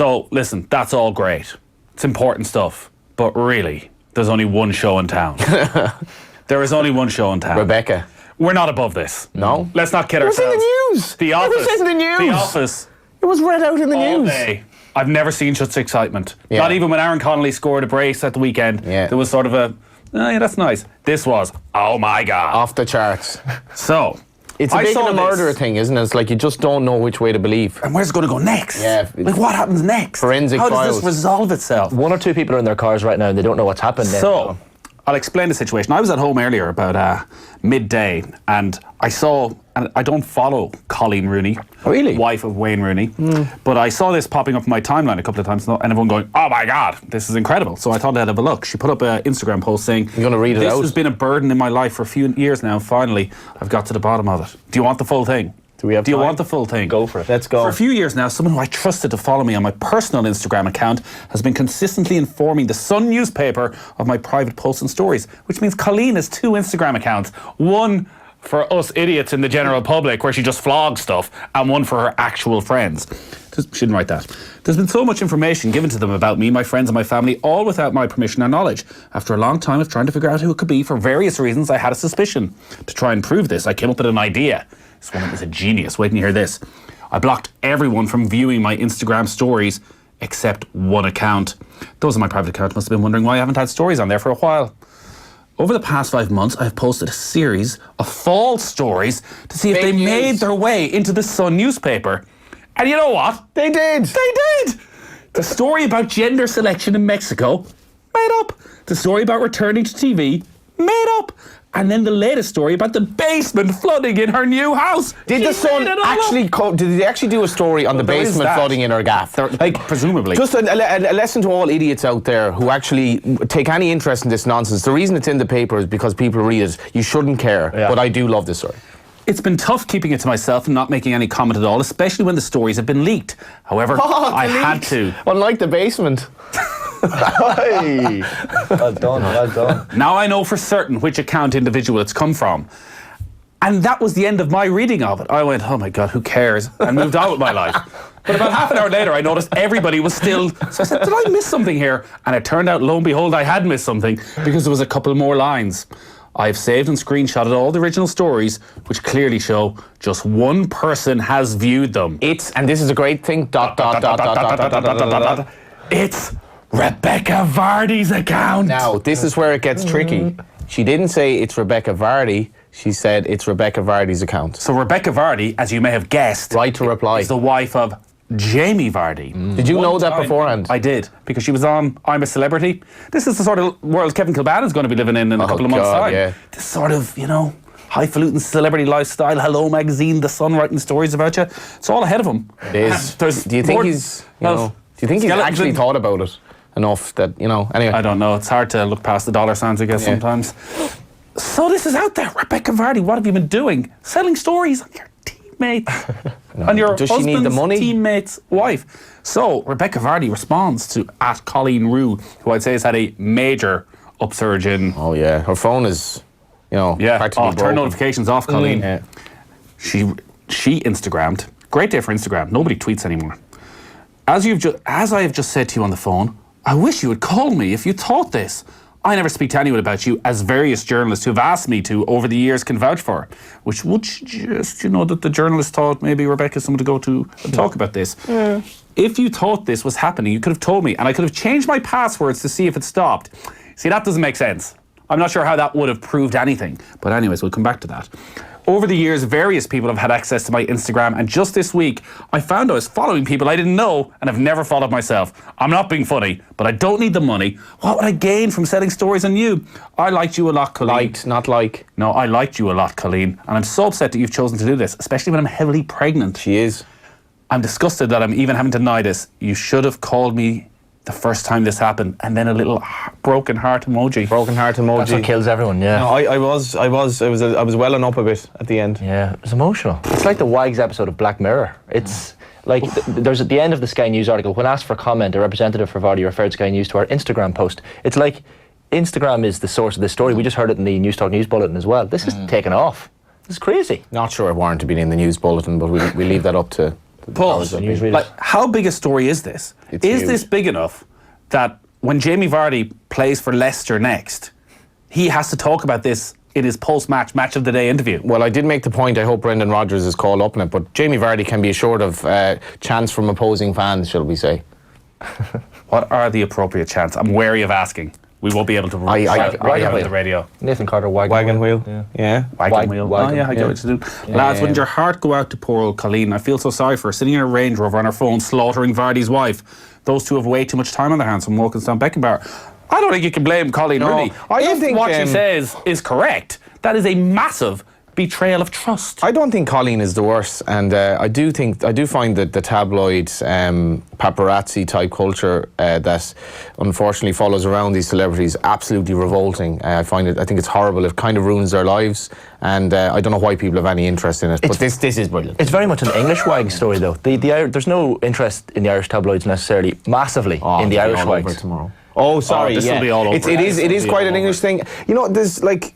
So, listen, that's all great. It's important stuff. But really, there's only one show in town. There is only one show in town. Rebekah. We're not above this. No? Let's not kid ourselves. It was in the news. The Office. It was in the news. The Office. It was read out in the All news. day. I've never seen such excitement. Yeah. Not even when Aaron Connolly scored a brace at the weekend. Yeah. There was sort of a, oh yeah, that's nice. This was, oh my God. Off the charts. So, It's a I big saw murder this. thing, isn't it? It's like you just don't know which way to believe. And where's it going to go next? Yeah. Like, what happens next? Forensic How files. does this resolve itself? 1 or 2 people are in their cars right now and they don't know what's happened. So, I'll explain the situation. I was at home earlier about midday, and I saw, and I don't follow Coleen Rooney, Really? wife of Wayne Rooney, but I saw this popping up in my timeline a couple of times, and everyone going, oh my God, this is incredible. So I thought I'd have a look. She put up an Instagram post saying, You're gonna read it this out? has been a burden in my life for a few years now. Finally, I've got to the bottom of it. Do you want the full thing? Do we have Do you time? want the full thing? Go for it. Let's go. For a few years now, someone who I trusted to follow me on my personal Instagram account has been consistently informing the Sun newspaper of my private posts and stories, which means Coleen has 2 Instagram accounts. One for us idiots in the general public, where she just vlogs stuff, and one for her actual friends. She didn't write that. There's been so much information given to them about me, my friends, and my family, all without my permission or knowledge. After a long time of trying to figure out who it could be, for various reasons, I had a suspicion. To try and prove this, I came up with an idea. This woman is a genius. Wait and hear this. I blocked everyone from viewing my Instagram stories except one account. Those on my private account must have been wondering why I haven't had stories on there for a while. Over the past 5 months, I've posted a series of false stories to see if Fake they news. made their way into the Sun newspaper. And you know what? They did. They did! The story about gender selection in Mexico, made up. The story about returning to TV, made up. And then the latest story about the basement flooding in her new house. Did She the Sun made it all actually up. did they actually do a story on the there is basement that. flooding in her gaff? Presumably. Just a lesson to all idiots out there who actually take any interest in this nonsense. The reason it's in the paper is because people read it. You shouldn't care, but I do love this story. It's been tough keeping it to myself and not making any comment at all, especially when the stories have been leaked. However, I had to. Unlike the basement. Hey. Well done, well done. Now I know for certain which account individual it's come from. And that was the end of my reading of it. I went, oh my God, who cares? And moved on with my life. But about half an hour later, I noticed everybody was still... So I said, did I miss something here? And it turned out, lo and behold, I had missed something because there was a couple more lines. I've saved and screenshotted all the original stories, which clearly show just one person has viewed them. It's, and this is a great thing, dot, dot, dot, dot, dot, dot, dot, dot, dot. It's Rebekah Vardy's account. Now, this is where it gets tricky. She didn't say it's Rebekah Vardy. She said it's Rebekah Vardy's account. So Rebekah Vardy, as you may have guessed, Right to reply. is the wife of Jamie Vardy. Did you know that time- beforehand? I did, because she was on I'm a Celebrity. This is the sort of world Kevin Kilbane is going to be living in a couple of months' God, time. yeah. This sort of, you know, highfalutin celebrity lifestyle, Hello Magazine, The Sun writing stories about you. It's all ahead of him. It is. There's Do you think more- he's, well, do you think he's skeletons actually in- thought about it enough that, anyway. I don't know. It's hard to look past the dollar signs, I guess, Yeah. sometimes. So this is out there. Rebekah Vardy, what have you been doing? Selling stories on your teammates. On your Does she need the husband's money? teammate's wife. So Rebekah Vardy responds to @Coleen Rooney, who I'd say has had a major upsurge in... Oh, yeah. Her phone is, Yeah, practically turn broken. notifications off, Coleen. Yeah. She Instagrammed. Great day for Instagram. Nobody tweets anymore. As I have just said to you on the phone, I wish you would call me if you thought this. I never speak to anyone about you, as various journalists who have asked me to over the years can vouch for, which would suggest, that the journalist thought maybe Rebekah's someone to go to and talk about this. Yeah. If you thought this was happening, you could have told me, and I could have changed my passwords to see if it stopped. See, that doesn't make sense. I'm not sure how that would have proved anything. But anyways, we'll come back to that. Over the years, various people have had access to my Instagram, and just this week, I found I was following people I didn't know and have never followed myself. I'm not being funny, but I don't need the money. What would I gain from selling stories on you? I liked you a lot, Coleen. Liked, not like. No, I liked you a lot, Coleen, and I'm so upset that you've chosen to do this, especially when I'm heavily pregnant. She is. I'm disgusted that I'm even having to deny this. You should have called me the first time this happened, and then a little broken heart emoji. Broken heart emoji. That's what kills everyone, yeah. No, I was welling up a bit at the end. Yeah, it's emotional. It's like the WAGs episode of Black Mirror. It's like, there's at the end of the Sky News article, when asked for comment, a representative for Vardy referred Sky News to our Instagram post. It's like, Instagram is the source of this story. We just heard it in the News Talk News Bulletin as well. This is taken off. This is crazy. Not sure it warranted being in the news bulletin, but we leave that up to But, like, how big a story is this? Is this big enough that when Jamie Vardy plays for Leicester next, he has to talk about this in his post-match, match of the day interview? Well, I did make the point, I hope Brendan Rodgers is called up in it, but Jamie Vardy can be assured of chants from opposing fans, shall we say. What are the appropriate chants? I'm wary of asking. We won't be able to write on the radio. Nathan Carter, Wagon wheel. Yeah. Wagon wheel. Wagon. Oh, yeah, I get what you do. Lads, wouldn't your heart go out to poor old Coleen? I feel so sorry for her, sitting in a Range Rover on her phone, slaughtering Vardy's wife. Those two have way too much time on their hands from walking down Beckenbauer. I don't think you can blame Coleen Rooney. I don't if think what she says is correct, that is a massive betrayal of trust. I don't think Coleen is the worst, and I do find that the tabloids paparazzi type culture that unfortunately follows around these celebrities absolutely revolting. I think it's horrible. It kind of ruins their lives, and I don't know why people have any interest in it. But this is brilliant. It's very much an English WAG story, though. There's no interest in the Irish tabloids necessarily massively in the Irish WAGs tomorrow. Oh, sorry. This will be all over. It is quite an English thing. You know, there's like.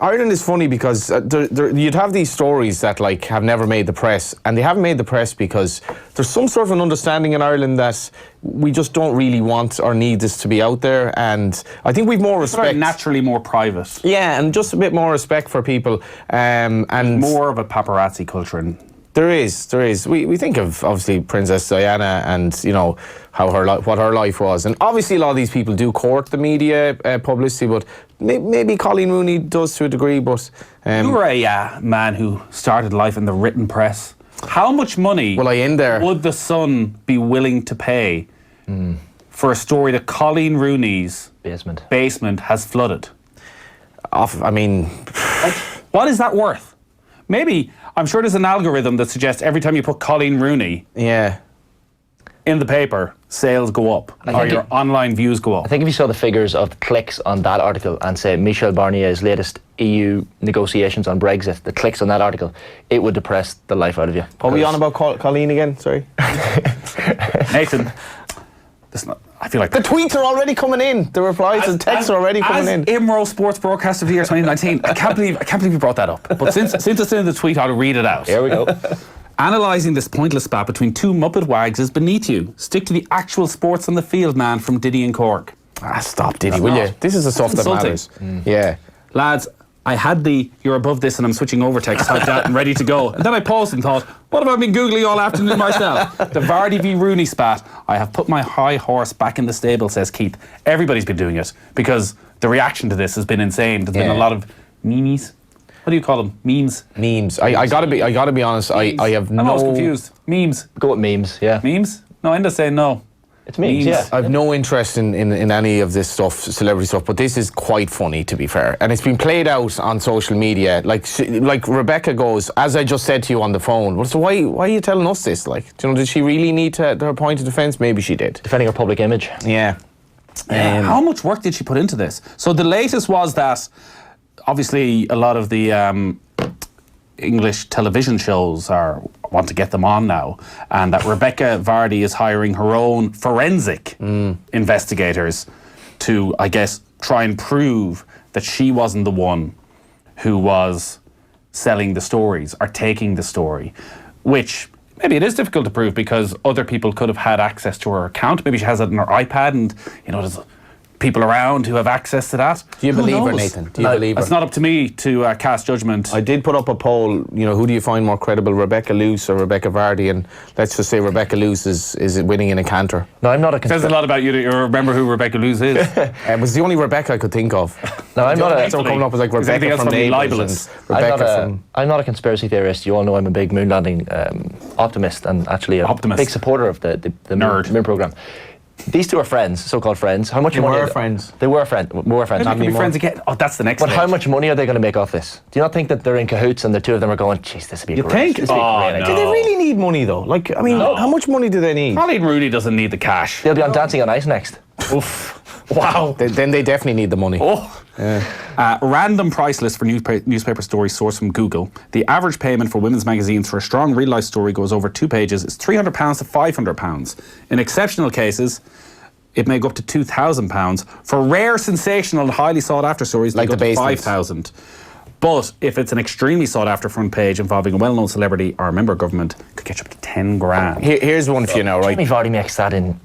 Ireland is funny because you'd have these stories that like have never made the press, and they haven't made the press because there's some sort of an understanding in Ireland that we just don't really want or need this to be out there, and I think we've more respect. Naturally more private. Yeah, and just a bit more respect for people, and more of a paparazzi culture. There is. We think of obviously Princess Diana and you know how what her life was, and obviously a lot of these people do court the media publicity, but maybe Coleen Rooney does to a degree. But you were a man who started life in the written press. How much money would the Sun be willing to pay for a story that Coleen Rooney's basement has flooded? I mean, what is that worth? Maybe, I'm sure there's an algorithm that suggests every time you put Coleen Rooney in the paper, sales go up, or your online views go up. I think if you saw the figures of clicks on that article and say Michel Barnier's latest EU negotiations on Brexit, the clicks on that article, it would depress the life out of you. What were we on about Coleen again? Sorry. Nathan, I feel like the tweets are already coming in. The replies and texts are already coming in. IMRO Sports Broadcaster of the Year 2019. I can't believe you brought that up. But since it's in the tweet, I'll read it out. Here we go. Analysing this pointless spat between two Muppet wags is beneath you. Stick to the actual sports on the field, man, from Diddy and Cork. Stop, Diddy, will you? This is the stuff that matters. Yeah. Lads, I had the "you're above this and I'm switching over" text typed out and ready to go. And then I paused and thought, what have I been Googling all afternoon myself? The Vardy v Rooney spat. I have put my high horse back in the stable, says Keith. Everybody's been doing it because the reaction to this has been insane. There's been a lot of memes. What do you call them? Memes? Memes. I gotta be honest, I have no... I'm always confused. Memes. Go with memes, yeah. Memes? No, I end up saying no. It's memes, yeah. I have no interest in any of this stuff, celebrity stuff, but this is quite funny, to be fair. And it's been played out on social media. Like Rebekah goes, as I just said to you on the phone, well, so why are you telling us this? Like, do you know, did she really need her point of defence? Maybe she did. Defending her public image. Yeah. How much work did she put into this? So the latest was that, obviously, a lot of the English television shows want to get them on now, and that Rebekah Vardy is hiring her own forensic investigators to, I guess, try and prove that she wasn't the one who was selling the stories or taking the story, which maybe it is difficult to prove because other people could have had access to her account. Maybe she has it on her iPad, and you know, there's people around who have access to that. Do you believe her, Nathan? Do you believe her? It's not up to me to cast judgment. I did put up a poll, you know, who do you find more credible, Rebekah Luce or Rebekah Vardy? And let's just say Rebekah Luce is winning in a canter. No, I'm not a... Says a lot about you that you remember who Rebekah Luce is. It was the only Rebekah I could think of. No, I'm not a... So coming up was like Rebekah from Neighbours. I'm not a conspiracy theorist. You all know I'm a big moon landing optimist and actually a big supporter of the moon programme. These two are friends, so-called friends. How much money? They were friends. They were friends. More friends. Maybe they could be friends again. Oh, that's the next. But how much money are they going to make off this? Do you not think that they're in cahoots and the two of them are going, "Jeez, this would be great." You think? No. Do they really need money though? Like, I mean, how much money do they need? Coleen Rooney doesn't need the cash. They'll be on Dancing on Ice next. Oof. Wow. Then they definitely need the money. Random price list for newspaper stories sourced from Google. The average payment for women's magazines for a strong real-life story goes over 2 pages. It's £300 to £500. In exceptional cases, it may go up to £2,000. For rare, sensational, highly sought-after stories, like the 5,000. But if it's an extremely sought-after front page involving a well-known celebrity or a member of government, it could get you up to 10 grand. Here's one for you now, right? Jamie Vardy makes that in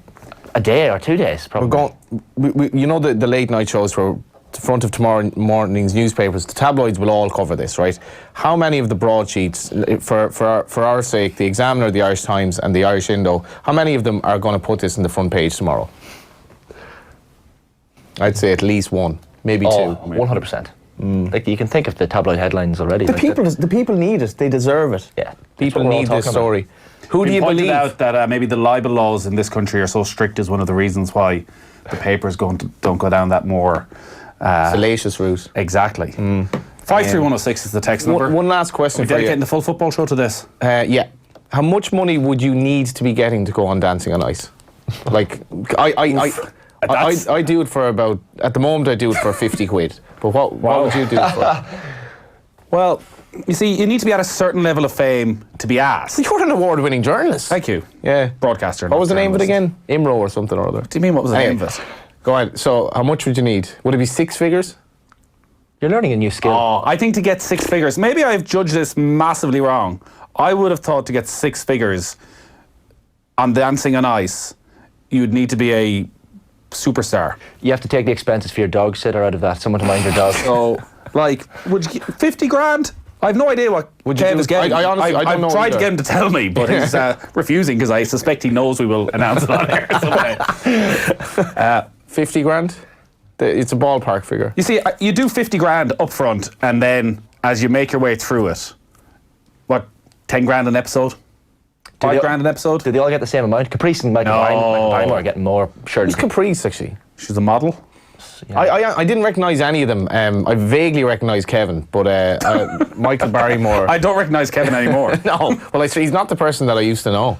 a day or 2 days, probably. You know the late night shows for the front of tomorrow morning's newspapers, the tabloids will all cover this, right? How many of the broadsheets, for our sake, the Examiner, the Irish Times and the Irish Indo, how many of them are going to put this in the front page tomorrow? I'd say at least one, maybe two. 100%. Like, you can think of the tabloid headlines already. The people need it. They deserve it. Yeah. People need this story. Who do you pointed believe? out that maybe the libel laws in this country are so strict is one of the reasons why the papers don't go down that more salacious route. Exactly. 53106 is the text number. One last question We're for you. dedicating the full football show to this. Yeah. How much money would you need to be getting to go on Dancing on Ice? Like, I do it for about, at the moment I do it for 50 quid. But what would you do it for? Well, you see, you need to be at a certain level of fame to be asked. You're an award-winning journalist. Thank you. Yeah. Broadcaster. What was the name of it again? Imro or something or other. What do you mean, what was the name of it? Go on. So, how much would you need? Would it be 6 figures? You're learning a new skill. Oh, I think to get 6 figures, maybe I've judged this massively wrong. I would have thought to get 6 figures on Dancing on Ice, you'd need to be a superstar. You have to take the expenses for your dog sitter out of that, someone to mind your dog. So, like, would you get 50 grand? I have no idea what Kev is getting. I honestly, I don't know. I've tried to get him to tell me, but he's refusing because I suspect he knows we will announce it on air someday. 50 grand? It's a ballpark figure. You see, you do 50 grand up front, and then as you make your way through it, what, 10 grand an episode? 5 grand an episode? Do they all get the same amount? Caprice and Michael Bynum are getting more, surely. Who's Caprice, actually? She's a model. Yeah. I didn't recognise any of them. I vaguely recognise Kevin, but Michael Barrymore. I don't recognise Kevin anymore. No, well, he's not the person that I used to know.